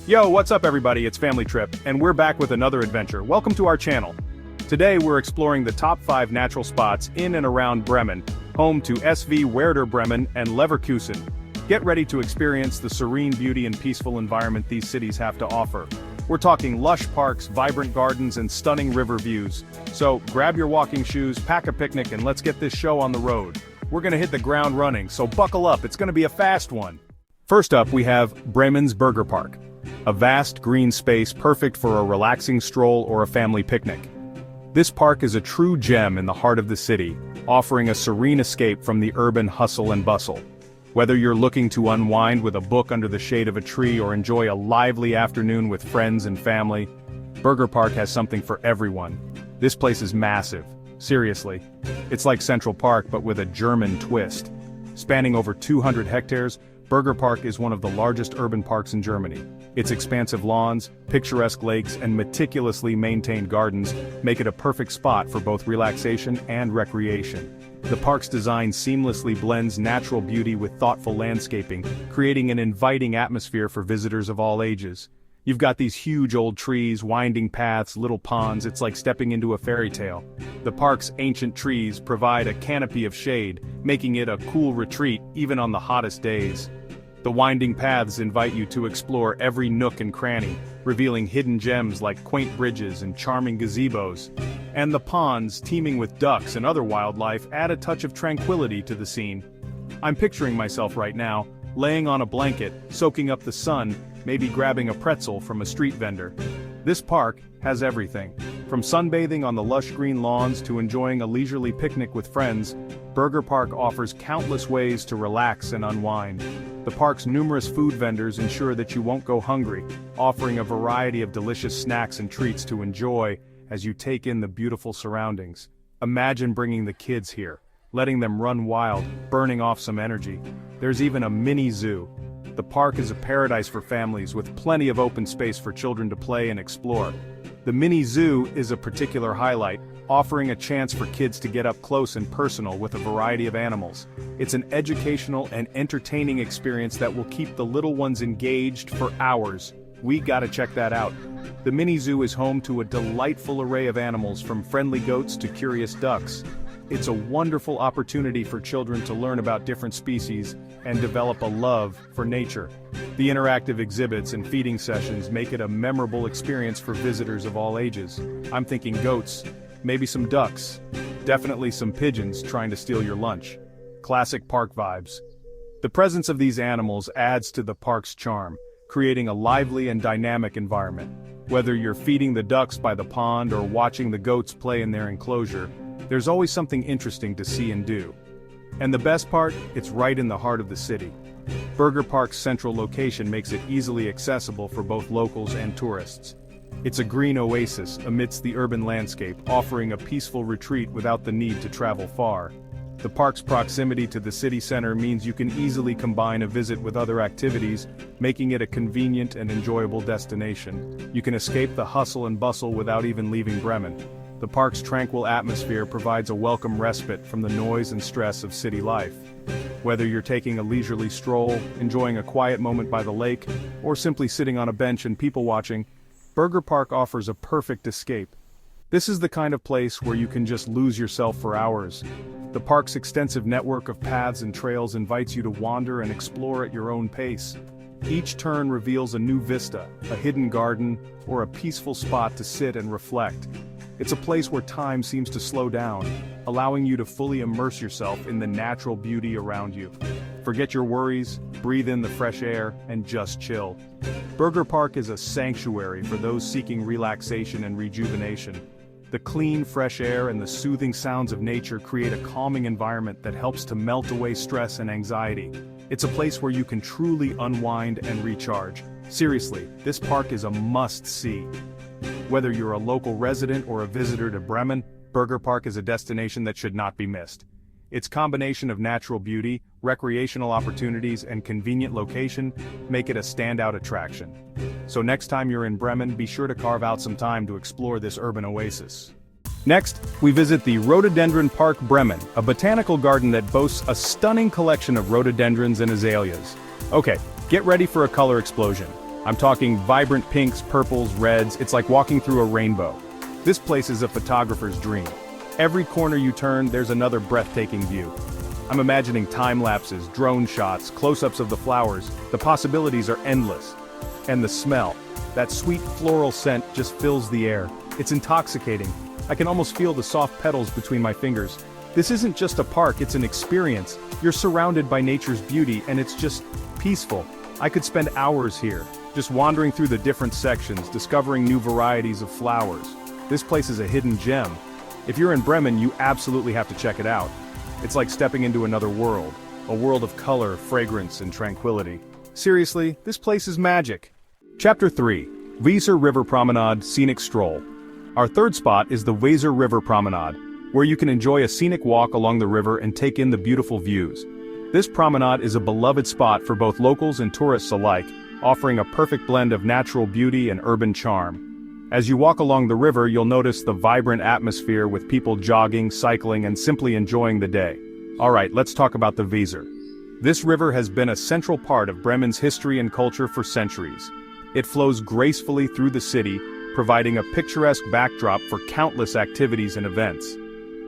Yo, what's up everybody, it's Family Trip, and we're back with another adventure. Welcome to our channel. Today we're exploring the top 5 natural spots in and around Bremen, home to SV Werder Bremen and Leverkusen. Get ready to experience the serene beauty and peaceful environment these cities have to offer. We're talking lush parks, vibrant gardens, and stunning river views. So grab your walking shoes, pack a picnic, and let's get this show on the road. We're gonna hit the ground running, so buckle up, it's gonna be a fast one. First up we have Bremen's Burger Park. A vast green space perfect for a relaxing stroll or a family picnic. This park is a true gem in the heart of the city, offering a serene escape from the urban hustle and bustle. Whether you're looking to unwind with a book under the shade of a tree or enjoy a lively afternoon with friends and family, Burger Park has something for everyone. This place is massive. Seriously. It's like Central Park but with a German twist. Spanning over 200 hectares, Burger Park is one of the largest urban parks in Germany. Its expansive lawns, picturesque lakes, and meticulously maintained gardens make it a perfect spot for both relaxation and recreation. The park's design seamlessly blends natural beauty with thoughtful landscaping, creating an inviting atmosphere for visitors of all ages. You've got these huge old trees, winding paths, little ponds, it's like stepping into a fairy tale. The park's ancient trees provide a canopy of shade, making it a cool retreat even on the hottest days. The winding paths invite you to explore every nook and cranny, revealing hidden gems like quaint bridges and charming gazebos. And the ponds, teeming with ducks and other wildlife, add a touch of tranquility to the scene. I'm picturing myself right now, laying on a blanket, soaking up the sun, maybe grabbing a pretzel from a street vendor. This park has everything. From sunbathing on the lush green lawns to enjoying a leisurely picnic with friends, Burger Park offers countless ways to relax and unwind. The park's numerous food vendors ensure that you won't go hungry, offering a variety of delicious snacks and treats to enjoy as you take in the beautiful surroundings. Imagine bringing the kids here, letting them run wild, burning off some energy. There's even a mini zoo. The park is a paradise for families with plenty of open space for children to play and explore. The mini zoo is a particular highlight, offering a chance for kids to get up close and personal with a variety of animals. It's an educational and entertaining experience that will keep the little ones engaged for hours. We gotta check that out. The mini zoo is home to a delightful array of animals from friendly goats to curious ducks. It's a wonderful opportunity for children to learn about different species and develop a love for nature. The interactive exhibits and feeding sessions make it a memorable experience for visitors of all ages. I'm thinking goats, maybe some ducks, definitely some pigeons trying to steal your lunch. Classic park vibes. The presence of these animals adds to the park's charm, creating a lively and dynamic environment. Whether you're feeding the ducks by the pond or watching the goats play in their enclosure, there's always something interesting to see and do. And the best part, it's right in the heart of the city. Burger Park's central location makes it easily accessible for both locals and tourists. It's a green oasis amidst the urban landscape, offering a peaceful retreat without the need to travel far. The park's proximity to the city center means you can easily combine a visit with other activities, making it a convenient and enjoyable destination. You can escape the hustle and bustle without even leaving Bremen. The park's tranquil atmosphere provides a welcome respite from the noise and stress of city life. Whether you're taking a leisurely stroll, enjoying a quiet moment by the lake, or simply sitting on a bench and people watching, Burger Park offers a perfect escape. This is the kind of place where you can just lose yourself for hours. The park's extensive network of paths and trails invites you to wander and explore at your own pace. Each turn reveals a new vista, a hidden garden, or a peaceful spot to sit and reflect. It's a place where time seems to slow down, allowing you to fully immerse yourself in the natural beauty around you. Forget your worries, breathe in the fresh air, and just chill. Burger Park is a sanctuary for those seeking relaxation and rejuvenation. The clean, fresh air and the soothing sounds of nature create a calming environment that helps to melt away stress and anxiety. It's a place where you can truly unwind and recharge. Seriously, this park is a must-see. Whether you're a local resident or a visitor to Bremen, Burger Park is a destination that should not be missed. Its combination of natural beauty, recreational opportunities, and convenient location make it a standout attraction. So next time you're in Bremen, be sure to carve out some time to explore this urban oasis. Next, we visit the Rhododendron Park Bremen, a botanical garden that boasts a stunning collection of rhododendrons and azaleas. Okay, get ready for a color explosion. I'm talking vibrant pinks, purples, reds. It's like walking through a rainbow. This place is a photographer's dream. Every corner you turn, there's another breathtaking view. I'm imagining time lapses, drone shots, close-ups of the flowers. The possibilities are endless. And the smell, that sweet floral scent just fills the air. It's intoxicating. I can almost feel the soft petals between my fingers. This isn't just a park, it's an experience. You're surrounded by nature's beauty and it's just peaceful. I could spend hours here, just wandering through the different sections, discovering new varieties of flowers. This place is a hidden gem. If you're in Bremen, you absolutely have to check it out. It's like stepping into another world, a world of color, fragrance, and tranquility. Seriously, this place is magic. Chapter 3. Weser River Promenade, Scenic Stroll. Our third spot is the Weser River Promenade, where you can enjoy a scenic walk along the river and take in the beautiful views. This promenade is a beloved spot for both locals and tourists alike, offering a perfect blend of natural beauty and urban charm. As you walk along the river, you'll notice the vibrant atmosphere with people jogging, cycling, and simply enjoying the day. Alright, let's talk about the Weser. This river has been a central part of Bremen's history and culture for centuries. It flows gracefully through the city, providing a picturesque backdrop for countless activities and events.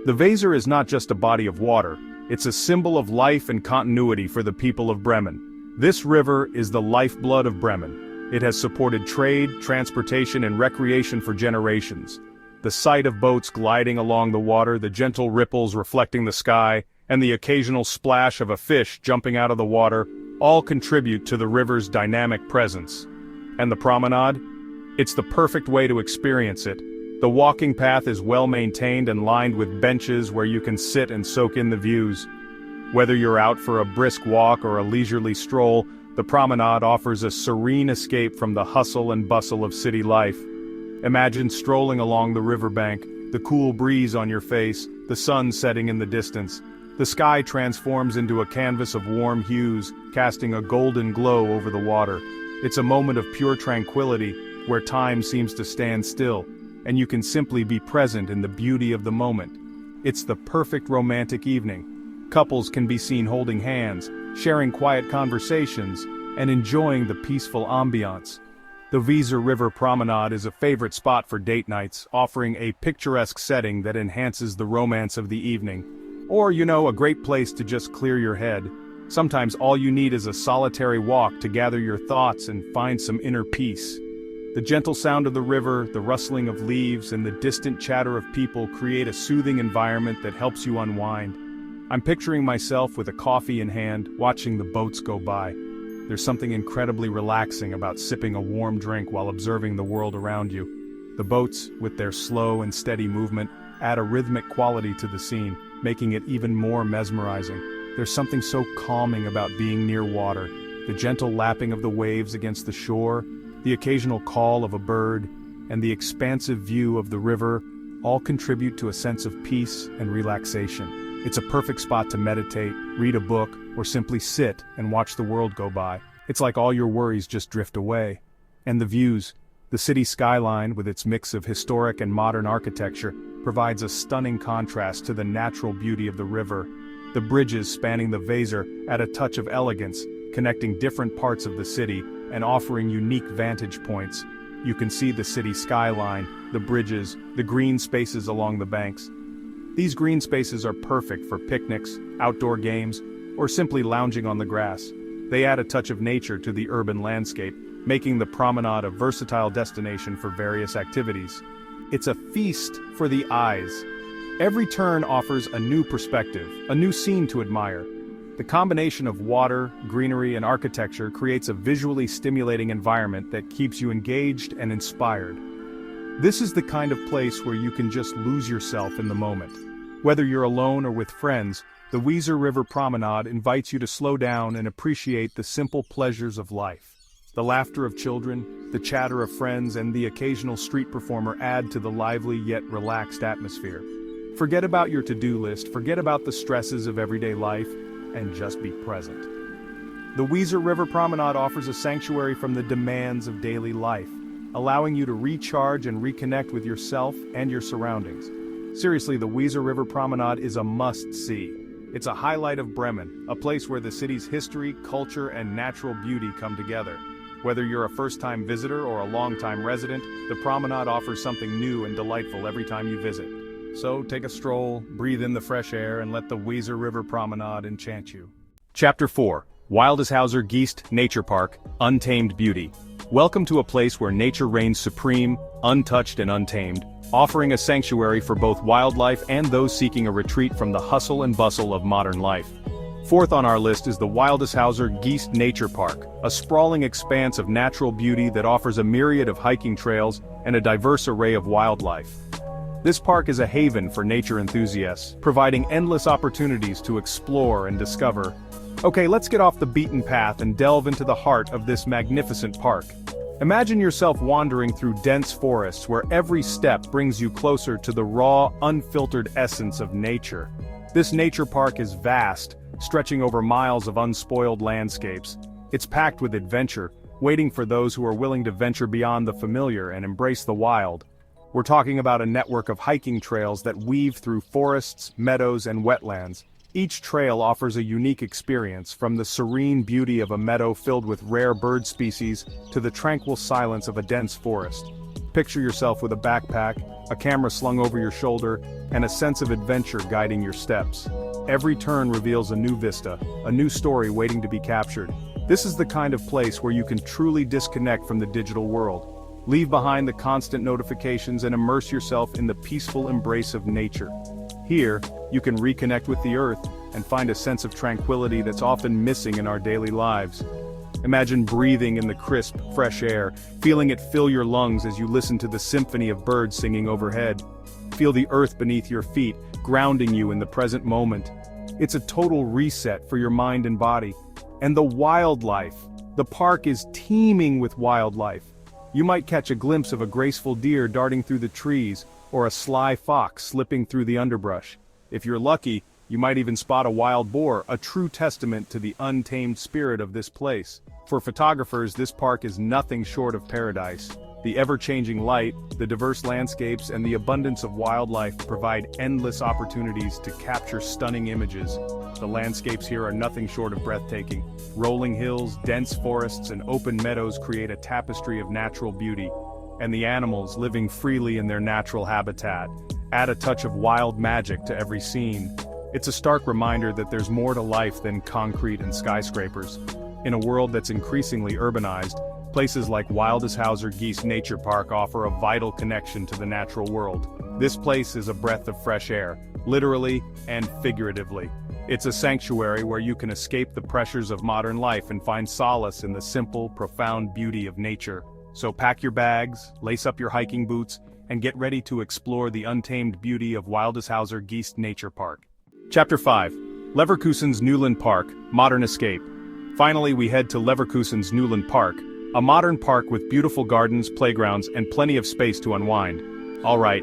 The Weser is not just a body of water, it's a symbol of life and continuity for the people of Bremen. This river is the lifeblood of Bremen. It has supported trade, transportation, and recreation for generations. The sight of boats gliding along the water, the gentle ripples reflecting the sky, and the occasional splash of a fish jumping out of the water all contribute to the river's dynamic presence. And the promenade? It's the perfect way to experience it. The walking path is well maintained and lined with benches where you can sit and soak in the views. Whether you're out for a brisk walk or a leisurely stroll, the promenade offers a serene escape from the hustle and bustle of city life. Imagine strolling along the riverbank, the cool breeze on your face, the sun setting in the distance. The sky transforms into a canvas of warm hues, casting a golden glow over the water. It's a moment of pure tranquility, where time seems to stand still, and you can simply be present in the beauty of the moment. It's the perfect romantic evening. Couples can be seen holding hands, sharing quiet conversations, and enjoying the peaceful ambiance. The Weser River Promenade is a favorite spot for date nights, offering a picturesque setting that enhances the romance of the evening. Or, a great place to just clear your head. Sometimes all you need is a solitary walk to gather your thoughts and find some inner peace. The gentle sound of the river, the rustling of leaves, and the distant chatter of people create a soothing environment that helps you unwind. I'm picturing myself with a coffee in hand, watching the boats go by. There's something incredibly relaxing about sipping a warm drink while observing the world around you. The boats, with their slow and steady movement, add a rhythmic quality to the scene, making it even more mesmerizing. There's something so calming about being near water. The gentle lapping of the waves against the shore, the occasional call of a bird, and the expansive view of the river all contribute to a sense of peace and relaxation. It's a perfect spot to meditate, read a book, or simply sit and watch the world go by. It's like all your worries just drift away. And the views, the city skyline with its mix of historic and modern architecture, provides a stunning contrast to the natural beauty of the river. The bridges spanning the Weser add a touch of elegance, connecting different parts of the city and offering unique vantage points. You can see the city skyline, the bridges, the green spaces along the banks. These green spaces are perfect for picnics, outdoor games, or simply lounging on the grass. They add a touch of nature to the urban landscape, making the promenade a versatile destination for various activities. It's a feast for the eyes. Every turn offers a new perspective, a new scene to admire. The combination of water, greenery, and architecture creates a visually stimulating environment that keeps you engaged and inspired. This is the kind of place where you can just lose yourself in the moment. Whether you're alone or with friends, the Weser River Promenade invites you to slow down and appreciate the simple pleasures of life. The laughter of children, the chatter of friends, and the occasional street performer add to the lively yet relaxed atmosphere. Forget about your to-do list, forget about the stresses of everyday life, and just be present. The Weser River Promenade offers a sanctuary from the demands of daily life, allowing you to recharge and reconnect with yourself and your surroundings. Seriously, the Weser River Promenade is a must-see. It's a highlight of Bremen, a place where the city's history, culture, and natural beauty come together. Whether you're a first-time visitor or a long-time resident, the promenade offers something new and delightful every time you visit. So take a stroll, breathe in the fresh air, and let the Weser River Promenade enchant you. Chapter 4. Wildeshauser Geest Nature Park, Untamed Beauty. Welcome to a place where nature reigns supreme, untouched and untamed, offering a sanctuary for both wildlife and those seeking a retreat from the hustle and bustle of modern life. Fourth on our list is the Wildeshauser Geest Nature Park, a sprawling expanse of natural beauty that offers a myriad of hiking trails and a diverse array of wildlife. This park is a haven for nature enthusiasts, providing endless opportunities to explore and discover. Okay, let's get off the beaten path and delve into the heart of this magnificent park. Imagine yourself wandering through dense forests where every step brings you closer to the raw, unfiltered essence of nature. This nature park is vast, stretching over miles of unspoiled landscapes. It's packed with adventure, waiting for those who are willing to venture beyond the familiar and embrace the wild. We're talking about a network of hiking trails that weave through forests, meadows, and wetlands. Each trail offers a unique experience, from the serene beauty of a meadow filled with rare bird species to the tranquil silence of a dense forest. Picture yourself with a backpack, a camera slung over your shoulder, and a sense of adventure guiding your steps. Every turn reveals a new vista, a new story waiting to be captured. This is the kind of place where you can truly disconnect from the digital world. Leave behind the constant notifications and immerse yourself in the peaceful embrace of nature. Here, you can reconnect with the earth and find a sense of tranquility that's often missing in our daily lives. Imagine breathing in the crisp, fresh air, feeling it fill your lungs as you listen to the symphony of birds singing overhead. Feel the earth beneath your feet, grounding you in the present moment. It's a total reset for your mind and body. And the wildlife. The park is teeming with wildlife. You might catch a glimpse of a graceful deer darting through the trees, or a sly fox slipping through the underbrush. If you're lucky, you might even spot a wild boar, a true testament to the untamed spirit of this place. For photographers, this park is nothing short of paradise. The ever-changing light, the diverse landscapes, and the abundance of wildlife provide endless opportunities to capture stunning images. The landscapes here are nothing short of breathtaking. Rolling hills, dense forests, and open meadows create a tapestry of natural beauty. And the animals, living freely in their natural habitat, add a touch of wild magic to every scene. It's a stark reminder that there's more to life than concrete and skyscrapers. In a world that's increasingly urbanized, places like Wildeshauser Geest Nature Park offer a vital connection to the natural world. This place is a breath of fresh air, literally and figuratively. It's a sanctuary where you can escape the pressures of modern life and find solace in the simple, profound beauty of nature. So pack your bags, lace up your hiking boots, and get ready to explore the untamed beauty of Wildeshauser Geest Nature Park. Chapter 5. Leverkusen's Newland Park, Modern Escape. Finally, we head to Leverkusen's Newland Park, a modern park with beautiful gardens, playgrounds, and plenty of space to unwind. Alright,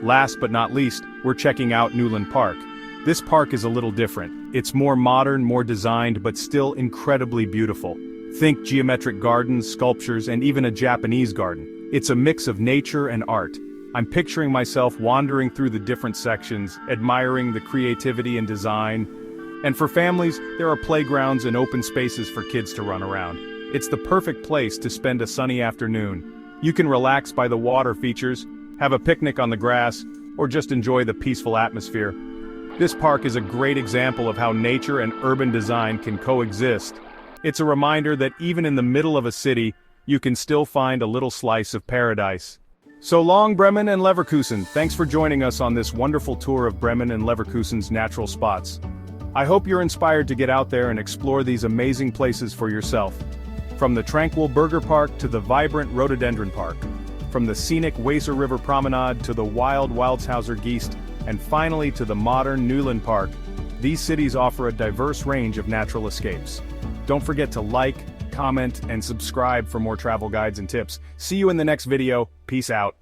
last but not least, we're checking out Newland Park. This park is a little different. It's more modern, more designed, but still incredibly beautiful. Think geometric gardens, sculptures, and even a Japanese garden. It's a mix of nature and art. I'm picturing myself wandering through the different sections, admiring the creativity and design. And for families, there are playgrounds and open spaces for kids to run around. It's the perfect place to spend a sunny afternoon. You can relax by the water features, have a picnic on the grass, or just enjoy the peaceful atmosphere. This park is a great example of how nature and urban design can coexist. It's a reminder that even in the middle of a city, you can still find a little slice of paradise. So long, Bremen and Leverkusen. Thanks for joining us on this wonderful tour of Bremen and Leverkusen's natural spots. I hope you're inspired to get out there and explore these amazing places for yourself. From the tranquil Burger Park to the vibrant Rhododendron Park. From the scenic Weser River Promenade to the wild Wildeshauser Geest, and finally to the modern Newland Park, these cities offer a diverse range of natural escapes. Don't forget to like, comment, and subscribe for more travel guides and tips. See you in the next video. Peace out.